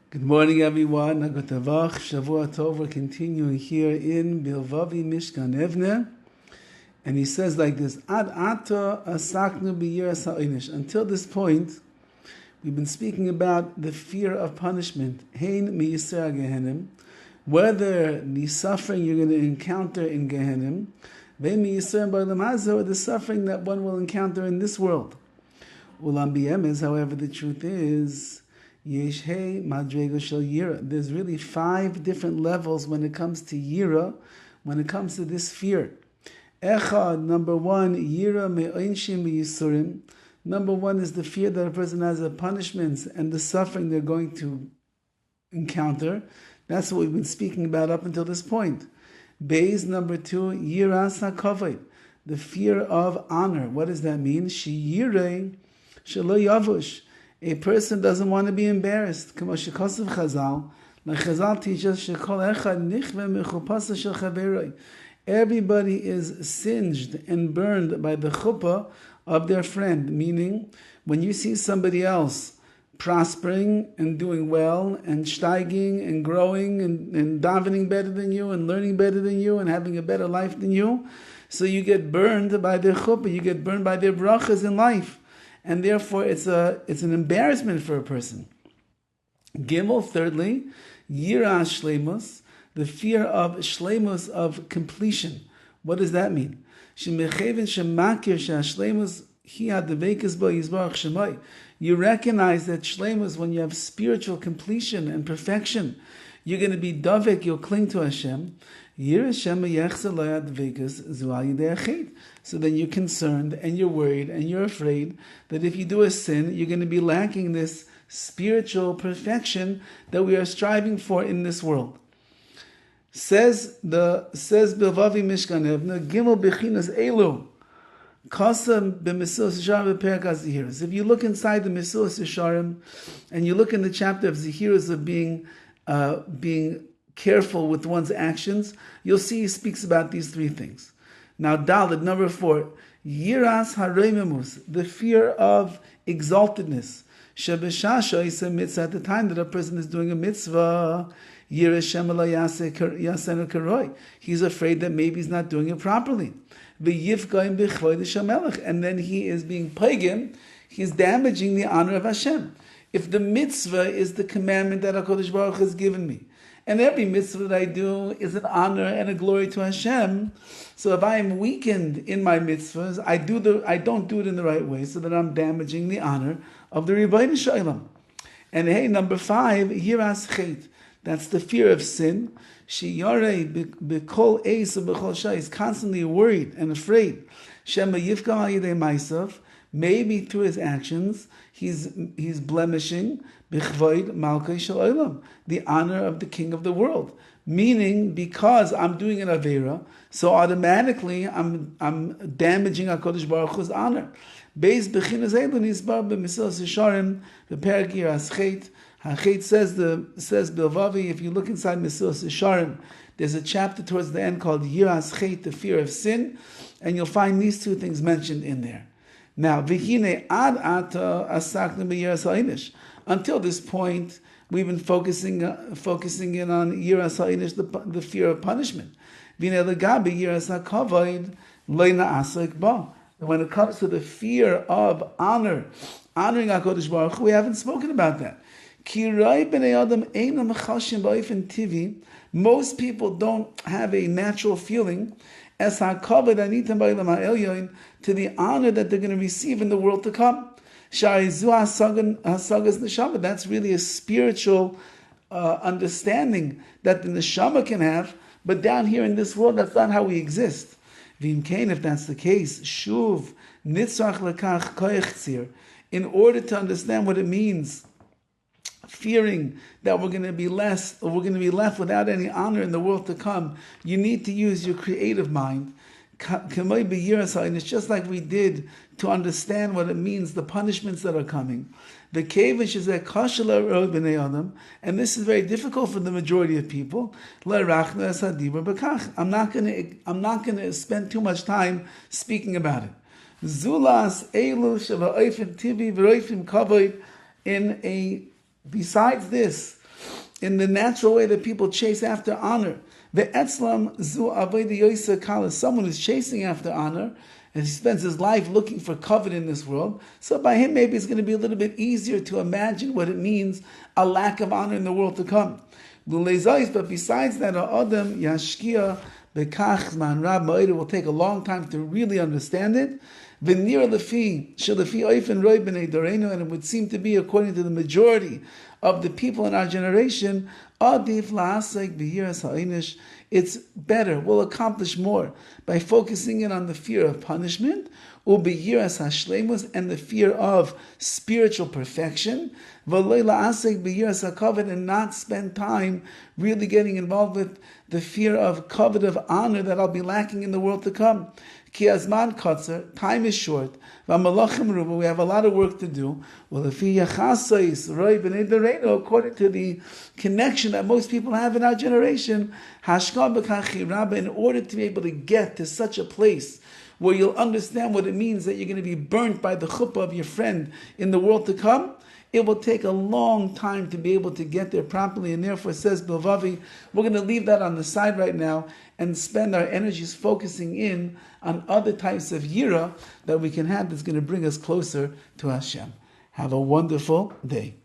Good morning, everyone. Nagotavach, Shavua Tov. We're continuing here in BILVAVI MISHKAN EVNEH. And he says like this, Ad ata asaknu b'yiras ha'inish. Until this point, we've been speaking about the fear of punishment. Hein mi'yisra Gehenim. Whether the suffering you're going to encounter in Gehenim, ve'in mi'yisra ba'olam hazeh, or the suffering that one will encounter in this world. Ulam b'yemes, however, the truth is, there's really 5 different levels when it comes to yira, when it comes to this fear. Echad, number 1, yira me'onshim v'yisurim. Number 1 is the fear that a person has of punishments and the suffering they're going to encounter. That's what we've been speaking about up until this point. Beis, number 2, yiras hakavod, the fear of honor. What does that mean? Shi yirei shelo yavush. A person doesn't want to be embarrassed. Like Chazal teaches, everybody is singed and burned by the chuppah of their friend. Meaning, when you see somebody else prospering and doing well and steiging and growing and davening better than you and learning better than you and having a better life than you, so you get burned by their chuppah, you get burned by their brachas in life. And therefore, it's an embarrassment for a person. Gimel, thirdly, yira shleimus, the fear of shleimus, of completion. What does that mean? You recognize that shleimus, when you have spiritual completion and perfection, you're going to be Dovid, you'll cling to Hashem. So then you're concerned and you're worried and you're afraid that if you do a sin, you're going to be lacking this spiritual perfection that we are striving for in this world. Says BILVAVI MISHKAN EVNEH, Gimel Bechinas Elu, Kasam b'Mesillas Yesharim b'Perek HaZehiros. If you look inside the Mesillas Yesharim and you look in the chapter of Zehiros of being careful with one's actions, you'll see he speaks about these 3 things. Now, Dalet, number 4, Yiras Harememus, the fear of exaltedness. Shebeshasha is a mitzvah, at the time that a person is doing a mitzvah, Yiras Shemala Yasen Karoi. He's afraid that maybe he's not doing it properly. V'yifgaim b'chvoid Hashemelech, and then he is being pagan, he's damaging the honor of Hashem. If the mitzvah is the commandment that HaKadosh Baruch Hu has given me, and every mitzvah that I do is an honor and a glory to Hashem, so if I am weakened in my mitzvahs, I don't do it in the right way, so that I'm damaging the honor of the Rebbeinu Shalom. And hey, number 5, yiras chet, that's the fear of sin. She yarei b'kol eis b'kol shay, is constantly worried and afraid. Shema yifka al yidei ma'asav, maybe through his actions, he's blemishing b'chvoid malkei shel olam, the honor of the king of the world. Meaning, because I'm doing an avera, so automatically I'm damaging HaKadosh Baruch Hu's honor. Beis bechinas elu nisbar b'Mesillas Yesharim b'Perek Yiras Chet. Chet says BILVAVI, if you look inside Mesillas Yesharim, there's a chapter towards the end called Yiras Chet, the fear of sin, and you'll find these 2 things mentioned in there. Now, v'hine ad ata asaknu b'yiras ha'inish. Until this point, we've been focusing in on yiras ha'inish, the fear of punishment. V'hine legabi yiras hakavod lo na'asek ba. When it comes to the fear of honoring HaKadosh Baruch Hu, we haven't spoken about that. Ki rai b'nei adam einam chashim ba'ofen tivi. Most people don't have a natural feeling as hakavod anitam ba'olam ha'elyon, to the honor that they're going to receive in the world to come. That's really a spiritual understanding that the neshama can have, but down here in this world, that's not how we exist. If that's the case, shuv nitzrach lekach koyach tzir, in order to understand what it means, fearing that we're going to be left without any honor in the world to come, you need to use your creative mind. It's just like we did to understand what it means, the punishments that are coming. The kavish is a kashala b'nei adam, and this is very difficult for the majority of people. I'm not going to spend too much time speaking about it. Zulas elu sheva oifim tivi v'roifim kavod. Besides this, in the natural way that people chase after honor. Ve'etzlam zu avodah yosa kala. Someone who's chasing after honor, and he spends his life looking for covet in this world. So by him, maybe it's going to be a little bit easier to imagine what it means, a lack of honor in the world to come. But besides that, Adam yashkia bekach zman rab ma'od, will take a long time to really understand it. V'nir lefi shelefi oifen roi b'nei dorenu, and it would seem to be, according to the majority of the people in our generation, adif la'asek b'yiras ha'inish. It's better, we'll accomplish more by focusing in on the fear of punishment, u'b'yiras hashleimus, and the fear of spiritual perfection, v'loi la'asek b'yiras ha'kavod, and not spend time really getting involved with the fear of covet, of honor that I'll be lacking in the world to come. Ki azman kotzer, time is short. V'malachim ruba, we have a lot of work to do. Well, according to the connection that most people have in our generation, in order to be able to get to such a place where you'll understand what it means that you're going to be burnt by the chuppah of your friend in the world to come, it will take a long time to be able to get there properly, and therefore, says BILVAVI, we're going to leave that on the side right now and spend our energies focusing in on other types of yira that we can have that's going to bring us closer to Hashem. Have a wonderful day.